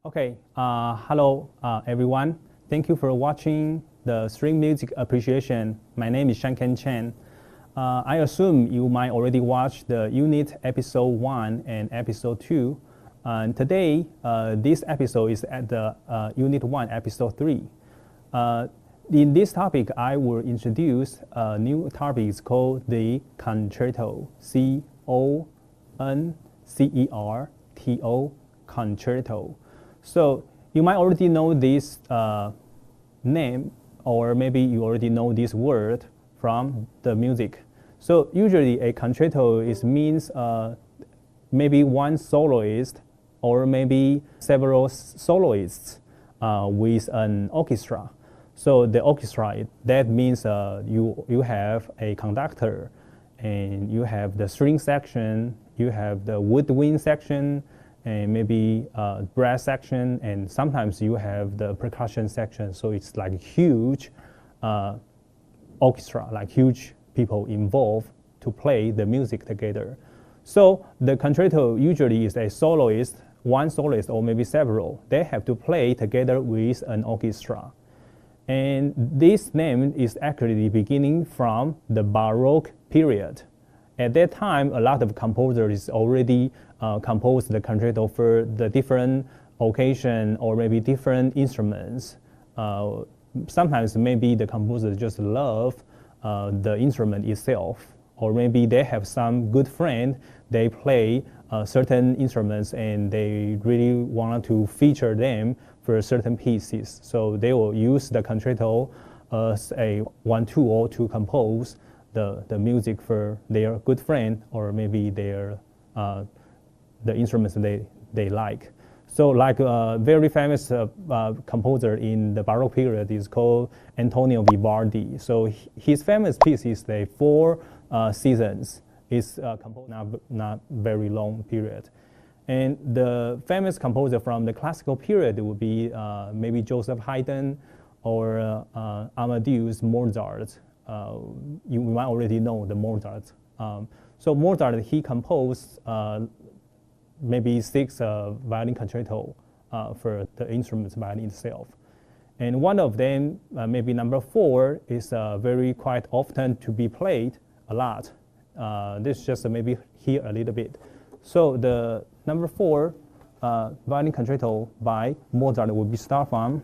Okay, hello everyone. Thank you for watching the String Music Appreciation. My name is Shanken Chen. I assume you might already watch the unit episode 1 and episode 2. Today, this episode is at the unit 1, episode 3. In this topic, I will introduce a new topic. It's called the concerto, C-O-N-C-E-R-T-O, concerto. So you might already know this name, or maybe you already know this word from the music. So usually a concerto means maybe one soloist or maybe several soloists with an orchestra. So the orchestra, that means you have a conductor, and you have the string section, you have the woodwind section, and maybe brass section, and sometimes you have the percussion section. So it's like huge orchestra, like huge people involved to play the music together. So the concerto usually is a soloist, one soloist or maybe several. They have to play together with an orchestra. And this name is actually beginning from the Baroque period. At that time, a lot of composers already composed the concerto for the different occasion or maybe different instruments. Sometimes maybe the composer just love the instrument itself, or maybe they have some good friend, they play certain instruments and they really want to feature them for certain pieces. So they will use the concerto as one tool to compose the music for their good friend, or maybe the instruments they like. So like a very famous composer in the Baroque period is called Antonio Vivaldi. So his famous piece is the Four Seasons. It's composed not very long period. And the famous composer from the classical period would be maybe Joseph Haydn or Amadeus Mozart. You might already know the Mozart. So Mozart, he composed maybe 6 violin concerto for the instrument violin itself. And one of them, maybe number 4, is very quite often to be played a lot. This just maybe here a little bit. So the number 4 violin concerto by Mozart will be start from.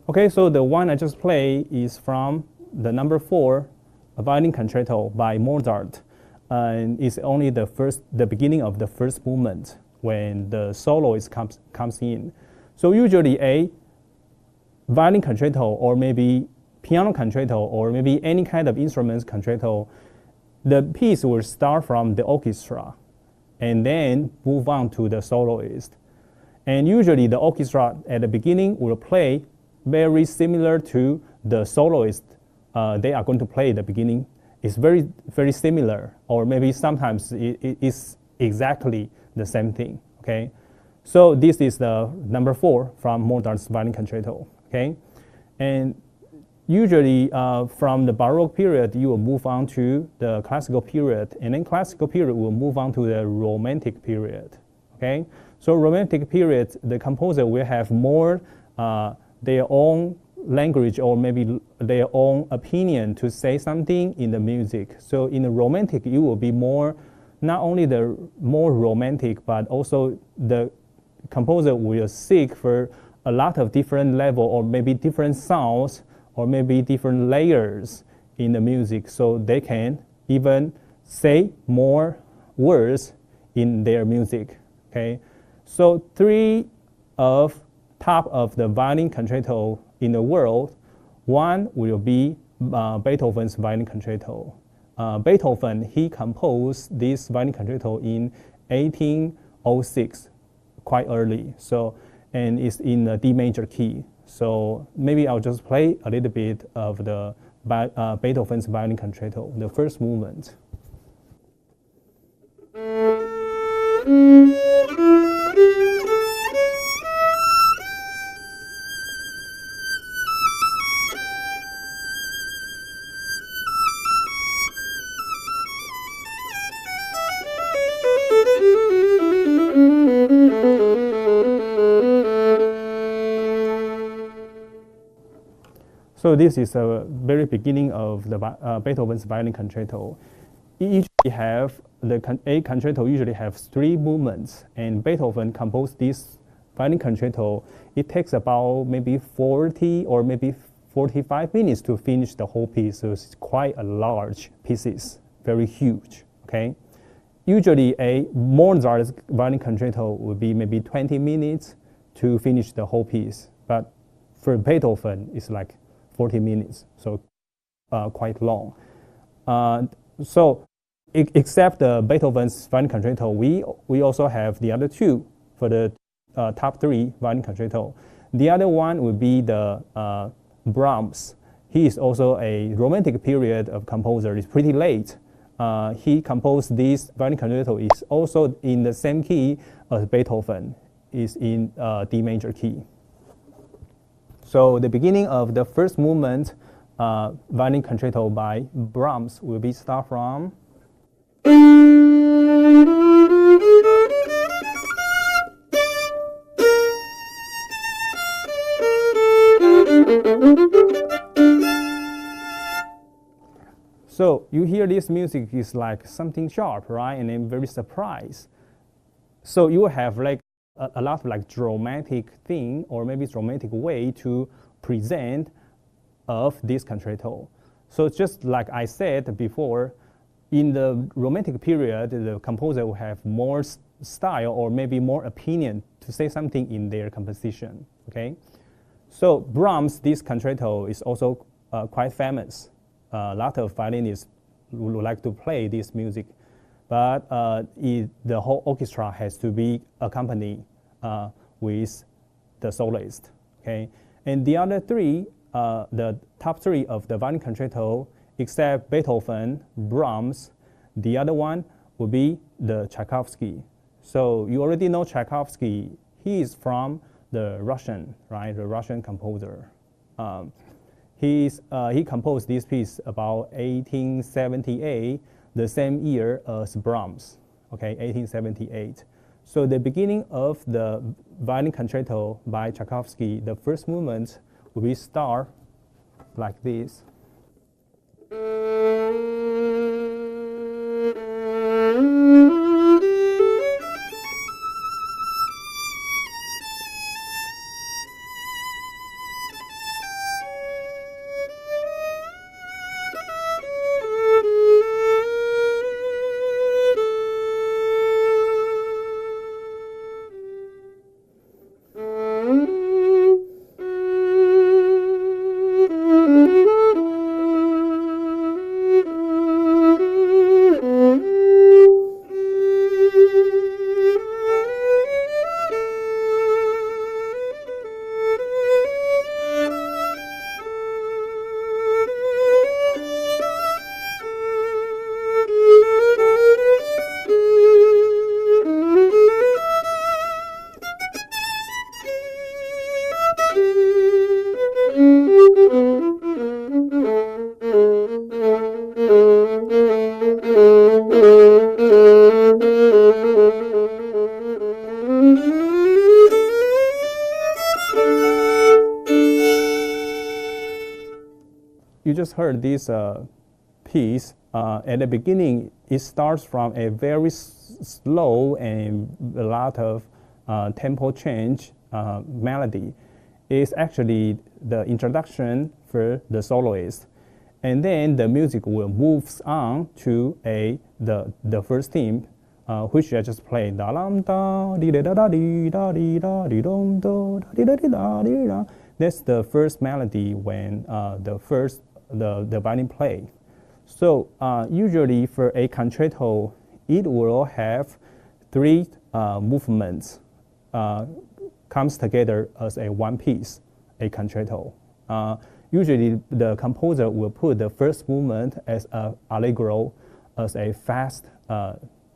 Okay, so the one I just played is from the number 4 violin concerto by Mozart. And it's only the beginning of the first movement when the soloist comes in. So usually a violin concerto or maybe piano concerto or maybe any kind of instruments concerto, the piece will start from the orchestra and then move on to the soloist. And usually the orchestra at the beginning will play very similar to the soloist they are going to play at the beginning. It's very, very similar, or maybe sometimes it is exactly the same thing, okay? So this is the number 4 from Mozart's violin concerto, okay? And usually from the Baroque period, you will move on to the classical period, and then classical period will move on to the Romantic period, okay? So Romantic period, the composer will have more their own language or maybe their own opinion to say something in the music. So in the Romantic, it will be more, not only the more romantic, but also the composer will seek for a lot of different level or maybe different sounds or maybe different layers in the music, so they can even say more words in their music, okay? So 3 of top of the violin concerto in the world, one will be Beethoven's violin concerto. Beethoven, he composed this violin concerto in 1806, quite early. So and it's in the D major key. So maybe I'll just play a little bit of the Beethoven's Violin Concerto, the first movement. So this is the very beginning of the Beethoven's Violin Concerto. A concerto usually have 3 movements, and Beethoven composed this violin concerto. It takes about maybe 40 or maybe 45 minutes to finish the whole piece. So it's quite a large pieces, very huge. Okay, usually a Mozart's violin concerto would be maybe 20 minutes to finish the whole piece, but for Beethoven, it's like 40 minutes, so quite long. Except the Beethoven's violin concerto, we also have the other 2 for the top 3 violin concerto. The other one would be the Brahms. He is also a romantic period of composer. It's pretty late. He composed this violin concerto. Is also in the same key as Beethoven. Is in D major key. So the beginning of the first movement, violin concerto by Brahms, will be start from. So you hear this music is like something sharp, right? And then very surprised. So you have like a lot of like dramatic thing or maybe dramatic way to present of this concerto. So just like I said before, in the romantic period, the composer will have more style or maybe more opinion to say something in their composition. Okay, so Brahms, this concerto is also quite famous. A lot of violinists would like to play this music, but the whole orchestra has to be accompanied with the soloist. Okay, and the other 3, the top 3 of the violin concerto, except Beethoven, Brahms, the other one would be the Tchaikovsky. So you already know Tchaikovsky. He is from the Russian, right? The Russian composer. He composed this piece about 1878, the same year as Brahms. Okay, 1878. So the beginning of the violin concerto by Tchaikovsky, the first movement will be start like this. You just heard this piece. At the beginning, it starts from a very slow and a lot of tempo change melody. It's actually the introduction for the soloist. And then the music will move on to the first theme, which I just played. That's the first melody when the violin play. So usually for a concerto, it will have 3 movements. comes together as a one piece, a concerto. Usually the composer will put the first movement as a allegro, as a fast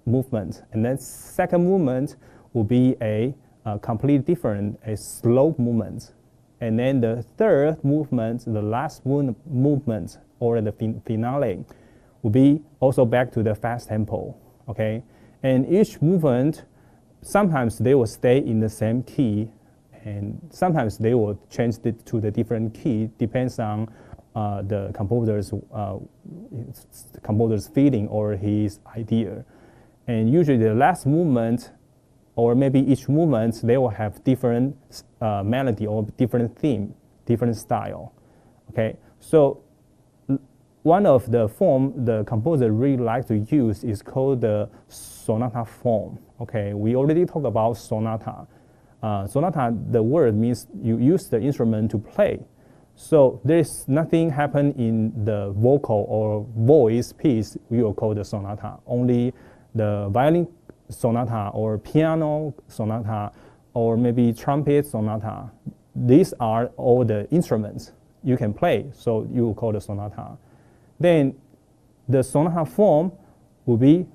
movement, and then second movement will be a completely different, a slow movement. And then the third movement, the last movement, or the finale, will be also back to the fast tempo, okay? And each movement, sometimes they will stay in the same key, and sometimes they will change it to the different key, depends on the composer's feeling or his idea. And usually the last movement, or maybe each movement, they will have different melody or different theme, different style, okay? So one of the form the composer really like to use is called the sonata form, okay? We already talked about sonata. Sonata, the word means you use the instrument to play. So there's nothing happen in the vocal or voice piece we will call the sonata. Only the violin sonata or piano sonata or maybe trumpet sonata. These are all the instruments you can play, so you will call the sonata. Then the sonata form will be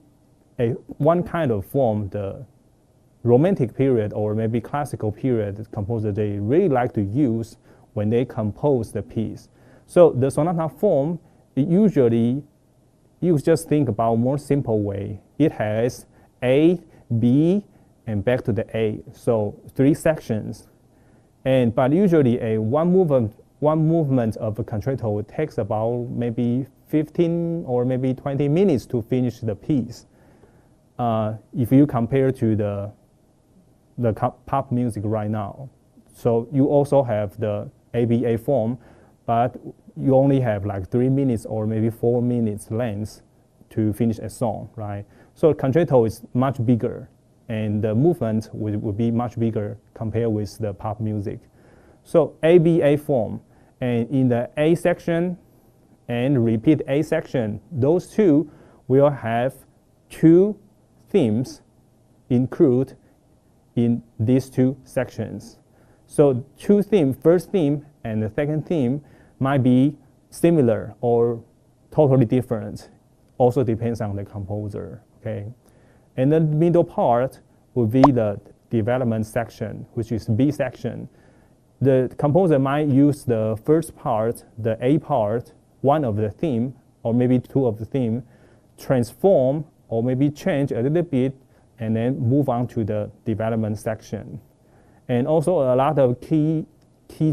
one kind of form, the romantic period or maybe classical period the composer they really like to use when they compose the piece. So the sonata form, usually you just think about a more simple way. It has A, B, and back to the A. So 3 sections. But usually one movement of a concerto takes about maybe 15 or maybe 20 minutes to finish the piece. If you compare to the pop music right now. So you also have the ABA form, but you only have like 3 minutes or maybe 4 minutes length to finish a song, right? So concerto is much bigger, and the movement will be much bigger compared with the pop music. So ABA form, and in the A section and repeat A section, those two will have 2 themes included in these 2 sections. So 2 themes, first theme and the second theme might be similar or totally different. Also depends on the composer, okay? And the middle part will be the development section, which is B section. The composer might use the first part, the A part, one of the theme, or maybe 2 of the theme, transform or maybe change a little bit, and then move on to the development section. And also a lot of key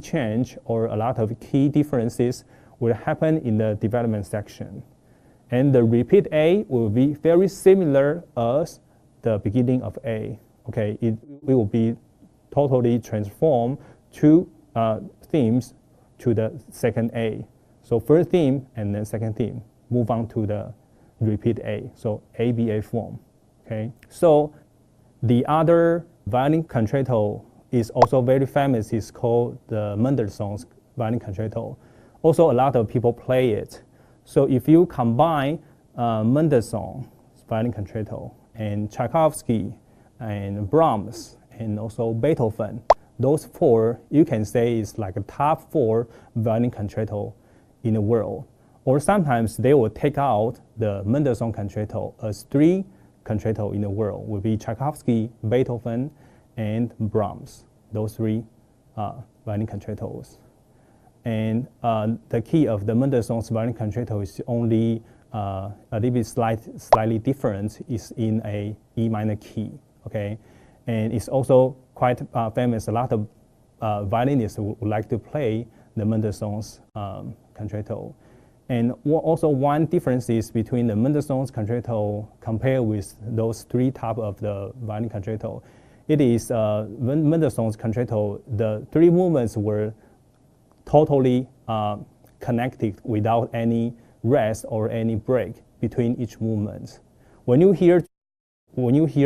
change or a lot of key differences will happen in the development section. And the repeat A will be very similar as the beginning of A. Okay, it will be totally transformed 2 themes to the second A. So first theme and then second theme, move on to the repeat A. So ABA form. Okay, so the other violin concerto is also very famous. It's called the Mendelssohn's violin concerto. Also, a lot of people play it. So if you combine Mendelssohn's violin concerto and Tchaikovsky and Brahms and also Beethoven, those 4 you can say is like a top 4 violin concerto in the world. Or sometimes they will take out the Mendelssohn concerto as 3 concerto in the world will be Tchaikovsky, Beethoven, and Brahms. Those 3 violin concertos. And the key of the Mendelssohn's violin concerto is only a little bit slightly different. It's in a E minor key, okay? And it's also quite famous. A lot of violinists would like to play the Mendelssohn's concerto. And also one difference is between the Mendelssohn's concerto compared with those 3 types of the violin concerto. It is Mendelssohn's concerto, the 3 movements were totally connected without any rest or any break between each movement. When you hear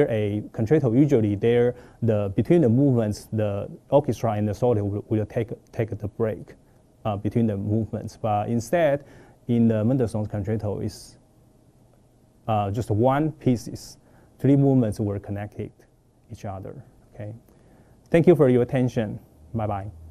a concerto, usually between the movements, the orchestra and the solo will take the break between the movements. But instead, in the Mendelssohn's concerto, is just one pieces. 3 movements were connected each other. Okay. Thank you for your attention. Bye-bye.